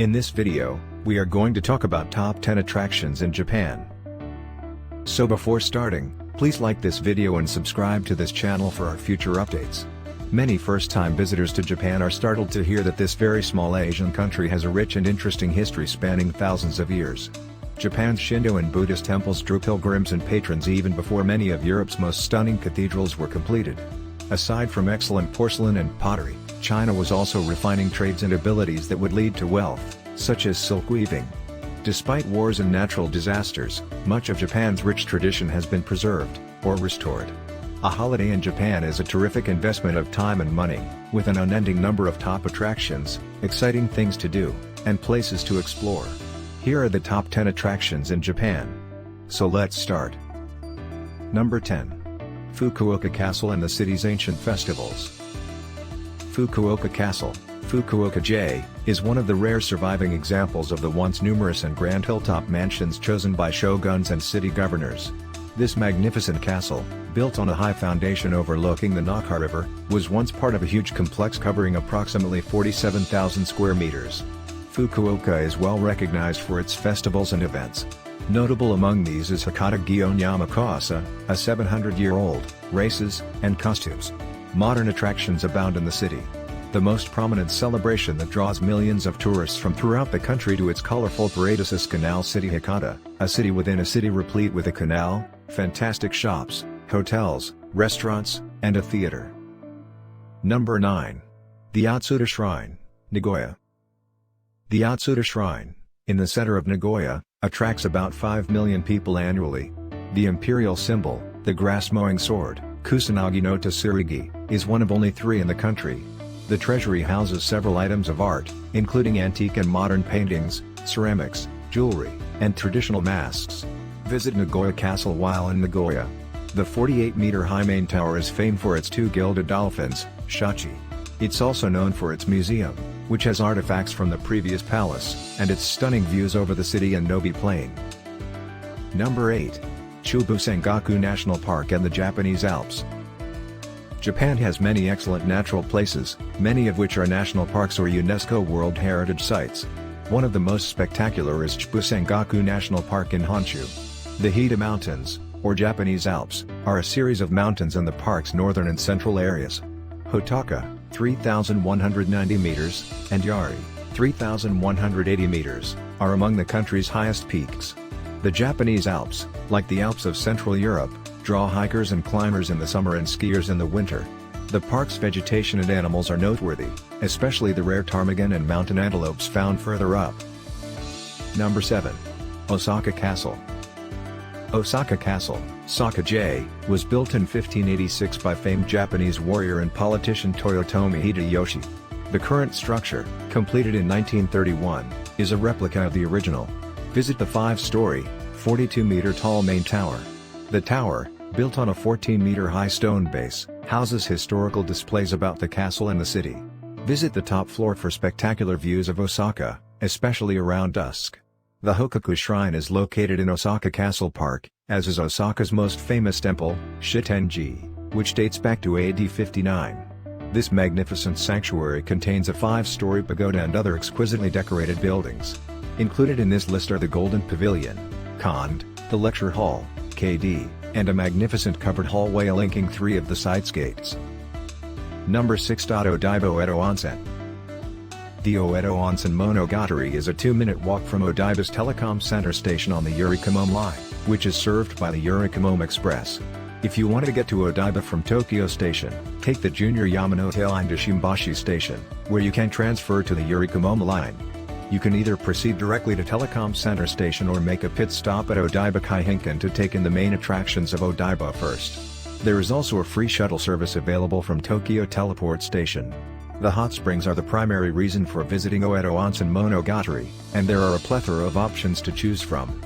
In this video, we are going to talk about top 10 attractions in Japan. So before starting, please like this video and subscribe to this channel for our future updates. Many first-time visitors to Japan are startled to hear that this very small Asian country has a rich and interesting history spanning thousands of years. Japan's Shinto and Buddhist temples drew pilgrims and patrons even before many of Europe's most stunning cathedrals were completed. Aside from excellent porcelain and pottery, China was also refining trades and abilities that would lead to wealth, such as silk weaving. Despite wars and natural disasters, much of Japan's rich tradition has been preserved, or restored. A holiday in Japan is a terrific investment of time and money, with an unending number of top attractions, exciting things to do, and places to explore. Here are the top 10 attractions in Japan. So let's start. Number 10. Fukuoka Castle and the city's ancient festivals. Fukuoka Castle, Fukuoka-ji, is one of the rare surviving examples of the once numerous and grand hilltop mansions chosen by shoguns and city governors. This magnificent castle, built on a high foundation overlooking the Naka River, was once part of a huge complex covering approximately 47,000 square meters. Fukuoka is well recognized for its festivals and events. Notable among these is Hakata Gion Yamakasa, a 700-year-old, races, and costumes. Modern attractions abound in the city. The most prominent celebration that draws millions of tourists from throughout the country to its colorful parade is Canal City Hakata, a city within a city replete with a canal, fantastic shops, hotels, restaurants, and a theater. Number 9. The Atsuta Shrine, Nagoya. The Atsuta Shrine, in the center of Nagoya, attracts about 5 million people annually. The imperial symbol, the grass-mowing sword, Kusanagi no Tsuragi, is one of only 3 in the country. The treasury houses several items of art, including antique and modern paintings, ceramics, jewelry, and traditional masks. Visit Nagoya Castle while in Nagoya. The 48-meter-high main tower is famed for its 2 gilded dolphins, shachi. It's also known for its museum, which has artifacts from the previous palace, and its stunning views over the city and Nobi Plain. Number 8. Chubu Sengaku National Park and the Japanese Alps. Japan has many excellent natural places, many of which are national parks or UNESCO World Heritage Sites. One of the most spectacular is Chubu Sengaku National Park in Honshu. The Hida Mountains, or Japanese Alps, are a series of mountains in the park's northern and central areas. Hotaka, 3,190 meters, and Yari, 3,180 meters, are among the country's highest peaks. The Japanese Alps, like the Alps of Central Europe, draw hikers and climbers in the summer and skiers in the winter. The park's vegetation and animals are noteworthy, especially the rare ptarmigan and mountain antelopes found further up. Number 7. Osaka Castle. Osaka Castle, Saka-ji, was built in 1586 by famed Japanese warrior and politician Toyotomi Hideyoshi. The current structure, completed in 1931, is a replica of the original. Visit the 5-story, 42-meter-tall main tower. The tower, built on a 14-meter-high stone base, houses historical displays about the castle and the city. Visit the top floor for spectacular views of Osaka, especially around dusk. The Hokaku Shrine is located in Osaka Castle Park, as is Osaka's most famous temple, Shitenji, which dates back to AD 59. This magnificent sanctuary contains a 5-story pagoda and other exquisitely decorated buildings. Included in this list are the Golden Pavilion, Kond, the Lecture Hall, KD, and a magnificent covered hallway linking 3 of the site's gates. Number 6. Odaiba Uedo Onsen. The Uedo Onsen Monogatari is a 2-minute walk from Odaiba's Telecom Center station on the Yurikamome line, which is served by the Yurikamome Express. If you want to get to Odaiba from Tokyo Station, take the Junior Yamanote line to Shimbashi Station, where you can transfer to the Yurikamome line. You can either proceed directly to Telecom Center Station or make a pit stop at Odaiba Kaihinkan to take in the main attractions of Odaiba first. There is also a free shuttle service available from Tokyo Teleport Station. The hot springs are the primary reason for visiting Uedo Onsen Monogatari, and there are a plethora of options to choose from.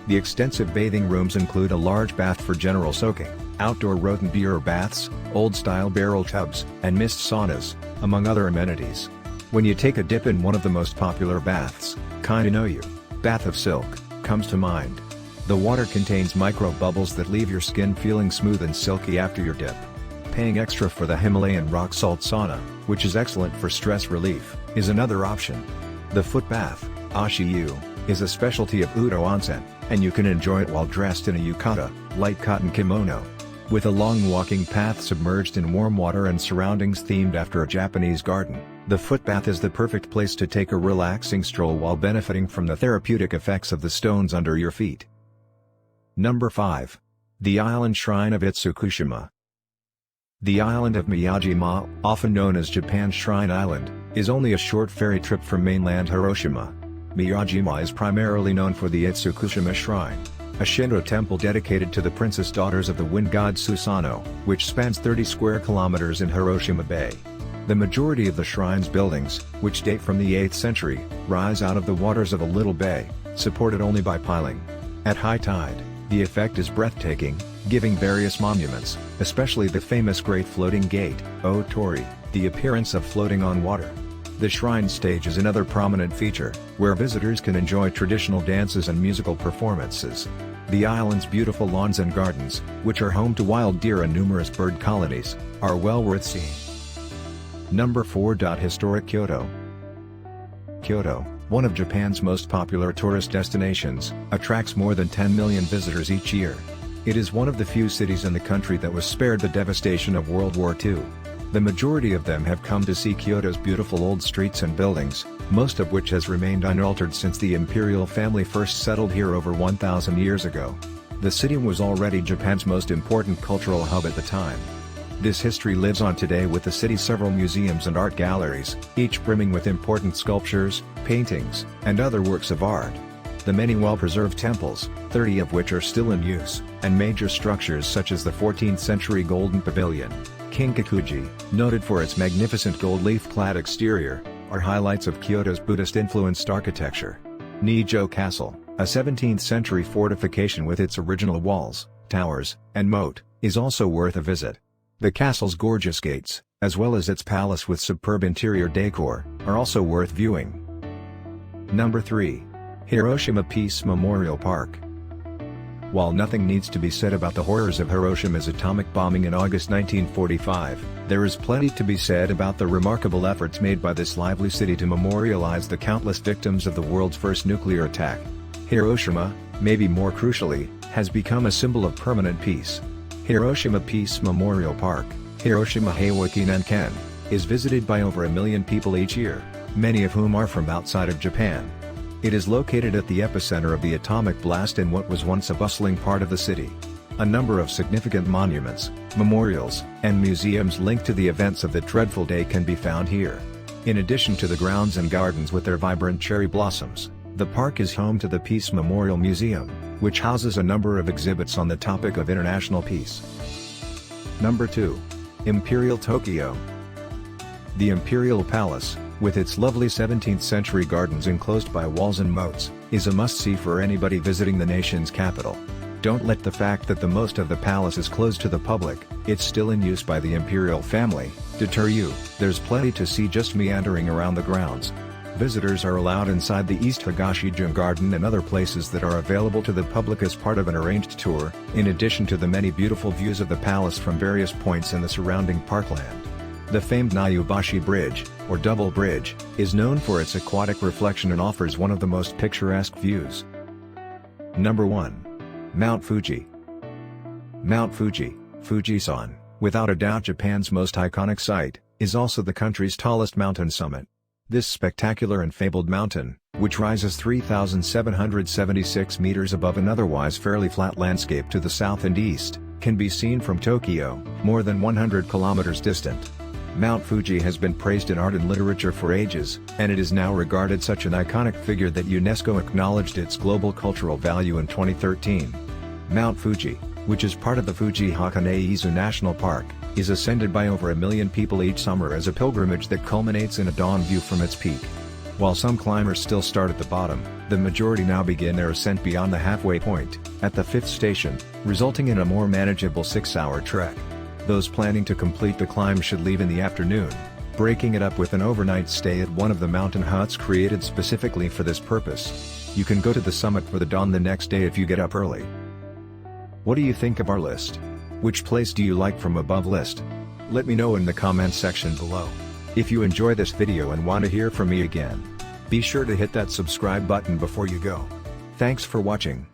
The extensive bathing rooms include a large bath for general soaking, outdoor Rotenbier baths, old-style barrel tubs, and mist saunas, among other amenities. When you take a dip in one of the most popular baths, Kainoyu, Bath of Silk, comes to mind. The water contains micro bubbles that leave your skin feeling smooth and silky after your dip. Paying extra for the Himalayan rock salt sauna, which is excellent for stress relief, is another option. The foot bath, Ashiyu, is a specialty of Udo Onsen, and you can enjoy it while dressed in a yukata, light cotton kimono. With a long walking path submerged in warm water and surroundings themed after a Japanese garden, the foot bath is the perfect place to take a relaxing stroll while benefiting from the therapeutic effects of the stones under your feet. Number 5. The Island Shrine of Itsukushima. The island of Miyajima, often known as Japan's Shrine Island, is only a short ferry trip from mainland Hiroshima. Miyajima is primarily known for the Itsukushima Shrine, a Shinto temple dedicated to the princess daughters of the wind god Susanoo, which spans 30 square kilometers in Hiroshima Bay. The majority of the shrine's buildings, which date from the 8th century, rise out of the waters of a little bay, supported only by piling. At high tide, the effect is breathtaking, giving various monuments, especially the famous Great Floating Gate, O-Torii, the appearance of floating on water. The shrine stage is another prominent feature, where visitors can enjoy traditional dances and musical performances. The island's beautiful lawns and gardens, which are home to wild deer and numerous bird colonies, are well worth seeing. Number 4. Historic Kyoto. Kyoto, one of Japan's most popular tourist destinations, attracts more than 10 million visitors each year. It is one of the few cities in the country that was spared the devastation of World War II. The majority of them have come to see Kyoto's beautiful old streets and buildings, most of which has remained unaltered since the imperial family first settled here over 1,000 years ago. The city was already Japan's most important cultural hub at the time. This history lives on today with the city's several museums and art galleries, each brimming with important sculptures, paintings, and other works of art. The many well-preserved temples, 30 of which are still in use, and major structures such as the 14th-century Golden Pavilion, Kinkakuji, noted for its magnificent gold leaf-clad exterior, are highlights of Kyoto's Buddhist-influenced architecture. Nijo Castle, a 17th-century fortification with its original walls, towers, and moat, is also worth a visit. The castle's gorgeous gates, as well as its palace with superb interior decor, are also worth viewing. Number 3. Hiroshima Peace Memorial Park. While nothing needs to be said about the horrors of Hiroshima's atomic bombing in August 1945, there is plenty to be said about the remarkable efforts made by this lively city to memorialize the countless victims of the world's first nuclear attack. Hiroshima, maybe more crucially, has become a symbol of permanent peace. Hiroshima Peace Memorial Park, Hiroshima Heiwaki Nanken, is visited by over 1 million people each year, many of whom are from outside of Japan. It is located at the epicenter of the atomic blast in what was once a bustling part of the city. A number of significant monuments, memorials, and museums linked to the events of that dreadful day can be found here. In addition to the grounds and gardens with their vibrant cherry blossoms, the park is home to the Peace Memorial Museum, which houses a number of exhibits on the topic of international peace. Number 2. Imperial Tokyo. The Imperial Palace, with its lovely 17th-century gardens enclosed by walls and moats, is a must-see for anybody visiting the nation's capital. Don't let the fact that the most of the palace is closed to the public, it's still in use by the imperial family, deter you. There's plenty to see just meandering around the grounds. Visitors are allowed inside the East Higashijin Garden and other places that are available to the public as part of an arranged tour, in addition to the many beautiful views of the palace from various points in the surrounding parkland. The famed Nayubashi Bridge, or Double Bridge, is known for its aquatic reflection and offers one of the most picturesque views. Number 1. Mount Fuji. Mount Fuji, Fujisan, without a doubt Japan's most iconic site, is also the country's tallest mountain summit. This spectacular and fabled mountain, which rises 3,776 meters above an otherwise fairly flat landscape to the south and east, can be seen from Tokyo, more than 100 kilometers distant. Mount Fuji has been praised in art and literature for ages, and it is now regarded such an iconic figure that UNESCO acknowledged its global cultural value in 2013. Mount Fuji, which is part of the Fuji-Hakone-Izu National Park, is ascended by over 1 million people each summer as a pilgrimage that culminates in a dawn view from its peak. While some climbers still start at the bottom, the majority now begin their ascent beyond the halfway point, at the 5th station, resulting in a more manageable 6-hour trek. Those planning to complete the climb should leave in the afternoon, breaking it up with an overnight stay at one of the mountain huts created specifically for this purpose. You can go to the summit for the dawn the next day if you get up early. What do you think of our list? Which place do you like from above list? Let me know in the comments section below. If you enjoy this video and want to hear from me again, Be sure to hit that subscribe button before you go. Thanks for watching.